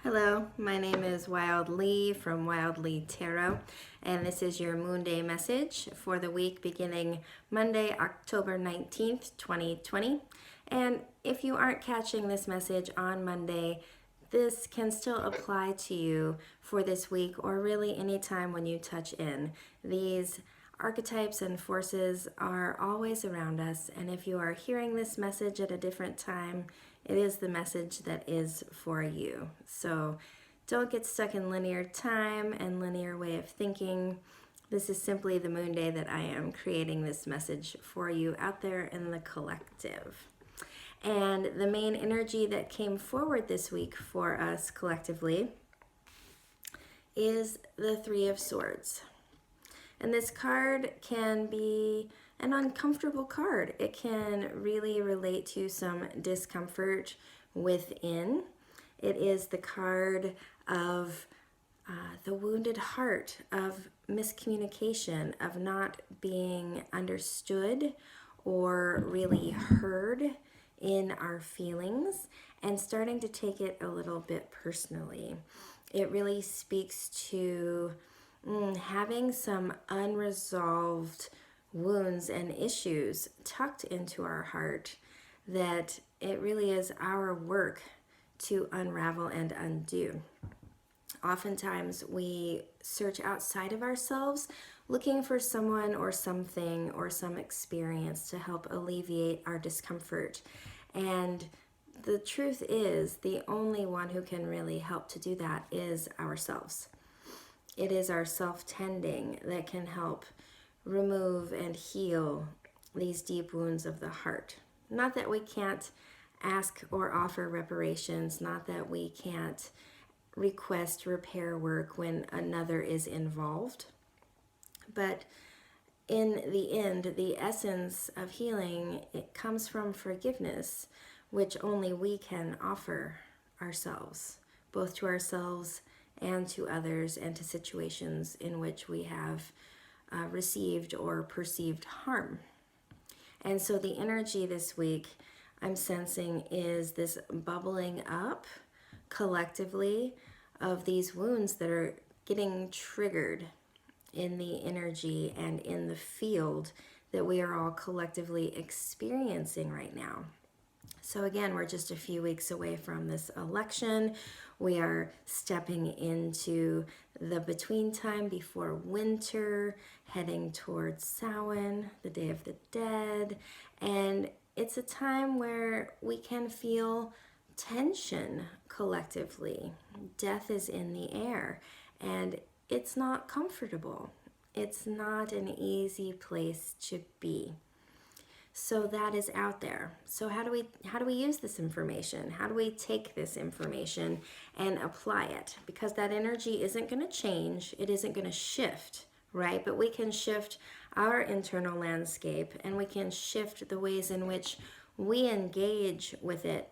Hello, my name is Wild Lee from Wild Lee Tarot, and this is your Moonday message for the week beginning Monday, October 19th, 2020. And if you aren't catching this message on Monday, this can still apply to you for this week or really any time when you touch in. These archetypes and forces are always around us, and if you are hearing this message at a different time, it is the message that is for you. So don't get stuck in linear time and linear way of thinking. This is simply the moon day that I am creating this message for you out there in the collective. And the main energy that came forward this week for us collectively is the Three of Swords. And this card can be an uncomfortable card. It can really relate to some discomfort within. It is the card of the wounded heart, of miscommunication, of not being understood or really heard in our feelings, and starting to take it a little bit personally. It really speaks to having some unresolved wounds and issues tucked into our heart that it really is our work to unravel and undo. Oftentimes we search outside of ourselves looking for someone or something or some experience to help alleviate our discomfort. And the truth is, the only one who can really help to do that is ourselves. It is our self-tending that can help remove and heal these deep wounds of the heart. Not that we can't ask or offer reparations, not that we can't request repair work when another is involved, but in the end, the essence of healing, it comes from forgiveness, which only we can offer ourselves, both to ourselves and to others, and to situations in which we have received or perceived harm. And so the energy this week I'm sensing is this bubbling up collectively of these wounds that are getting triggered in the energy and in the field that we are all collectively experiencing right now. So again, we're just a few weeks away from this election. We are stepping into the between time before winter, heading towards Samhain, the Day of the Dead. And it's a time where we can feel tension collectively. Death is in the air, and it's not comfortable. It's not an easy place to be. So that is out there. So how do we use this information? How do we take this information and apply it? Because that energy isn't going to change. It isn't going to shift, right? But we can shift our internal landscape, and we can shift the ways in which we engage with it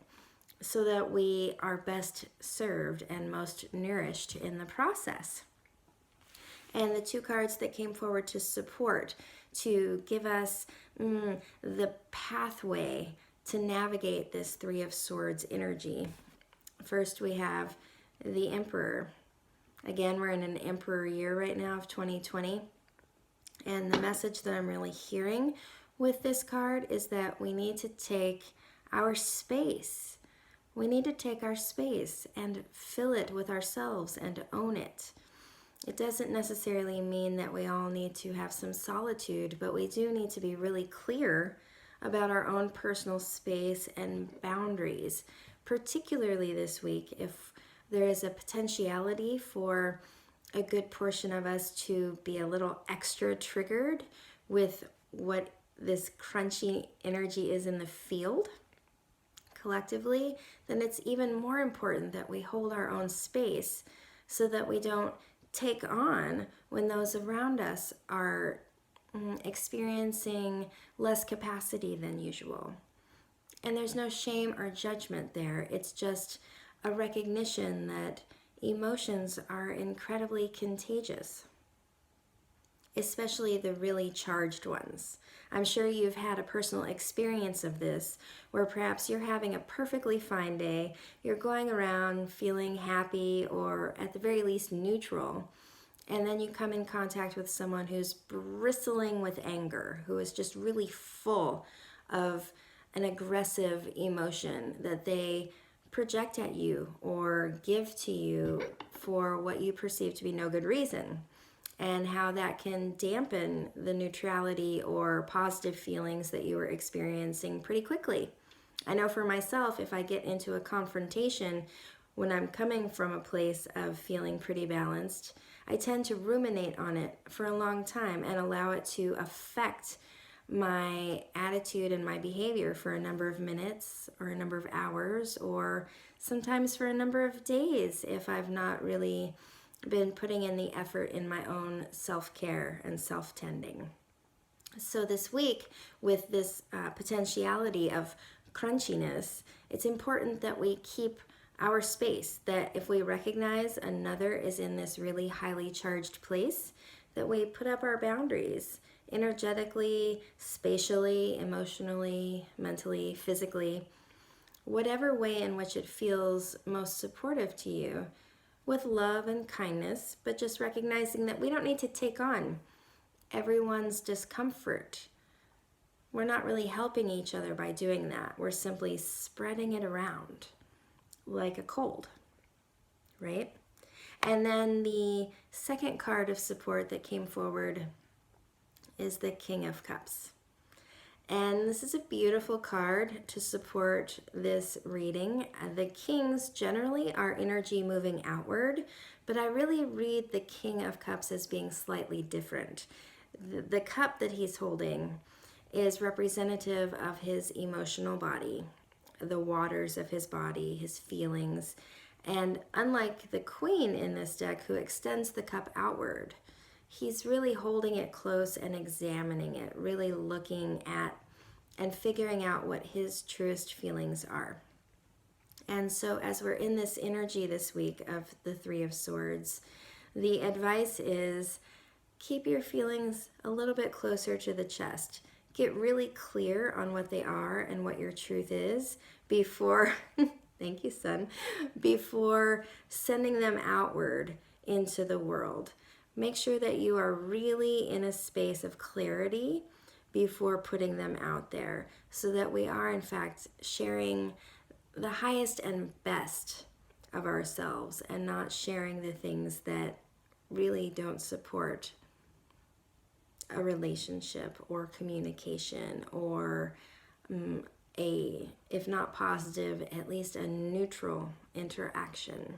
so that we are best served and most nourished in the process. And the two cards that came forward to support, to give us the pathway to navigate this Three of Swords energy. First, we have the Emperor. Again, we're in an Emperor year right now of 2020. And the message that I'm really hearing with this card is that we need to take our space. We need to take our space and fill it with ourselves and own it. It doesn't necessarily mean that we all need to have some solitude, but we do need to be really clear about our own personal space and boundaries, particularly this week if there is a potentiality for a good portion of us to be a little extra triggered with what this crunchy energy is in the field collectively. Then it's even more important that we hold our own space so that we don't take on when those around us are experiencing less capacity than usual. And there's no shame or judgment there. It's just a recognition that emotions are incredibly contagious. especially the really charged ones. I'm sure you've had a personal experience of this where perhaps you're having a perfectly fine day, you're going around feeling happy or at the very least neutral, and then you come in contact with someone who's bristling with anger, who is just really full of an aggressive emotion that they project at you or give to you for what you perceive to be no good reason, and how that can dampen the neutrality or positive feelings that you were experiencing pretty quickly. I know for myself, if I get into a confrontation when I'm coming from a place of feeling pretty balanced, I tend to ruminate on it for a long time and allow it to affect my attitude and my behavior for a number of minutes or a number of hours, or sometimes for a number of days if I've not really been putting in the effort in my own self-care and self-tending. So this week, with this potentiality of crunchiness, it's important that we keep our space, that if we recognize another is in this really highly charged place, that we put up our boundaries energetically, spatially, emotionally, mentally, physically, whatever way in which it feels most supportive to you, with love and kindness, but just recognizing that we don't need to take on everyone's discomfort. We're not really helping each other by doing that. We're simply spreading it around like a cold, right? And then the second card of support that came forward is the King of Cups. And this is a beautiful card to support this reading. The kings generally are energy moving outward, but I really read the King of Cups as being slightly different. The cup that he's holding is representative of his emotional body, the waters of his body, his feelings. And unlike the Queen in this deck, who extends the cup outward, he's really holding it close and examining it, really looking at and figuring out what his truest feelings are. And so as we're in this energy this week of the Three of Swords, the advice is keep your feelings a little bit closer to the chest. Get really clear on what they are and what your truth is before, thank you, son, before sending them outward into the world. Make sure that you are really in a space of clarity before putting them out there, so that we are in fact sharing the highest and best of ourselves and not sharing the things that really don't support a relationship or communication or a, if not positive, at least a neutral interaction.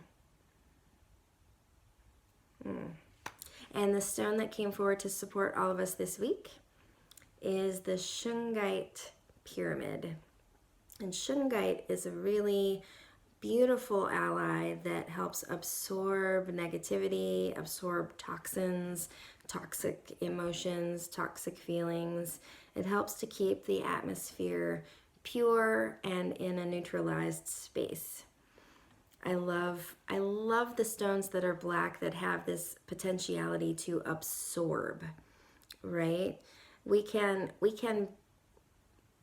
And the stone that came forward to support all of us this week is the Shungite Pyramid. And Shungite is a really beautiful ally that helps absorb negativity, absorb toxins, toxic emotions, toxic feelings. It helps to keep the atmosphere pure and in a neutralized space. I love the stones that are black that have this potentiality to absorb, right? We can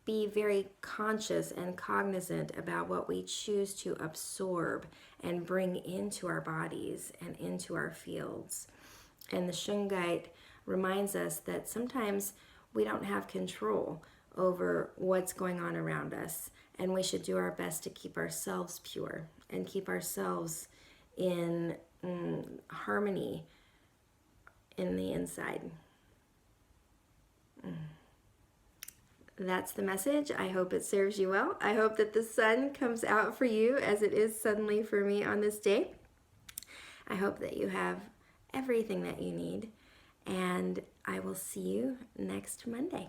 be very conscious and cognizant about what we choose to absorb and bring into our bodies and into our fields. And the Shungite reminds us that sometimes we don't have control over what's going on around us, and we should do our best to keep ourselves pure and keep ourselves in harmony in the inside. That's the message. I hope it serves you well. I hope that the sun comes out for you as it is suddenly for me on this day. I hope that you have everything that you need, and I will see you next Monday.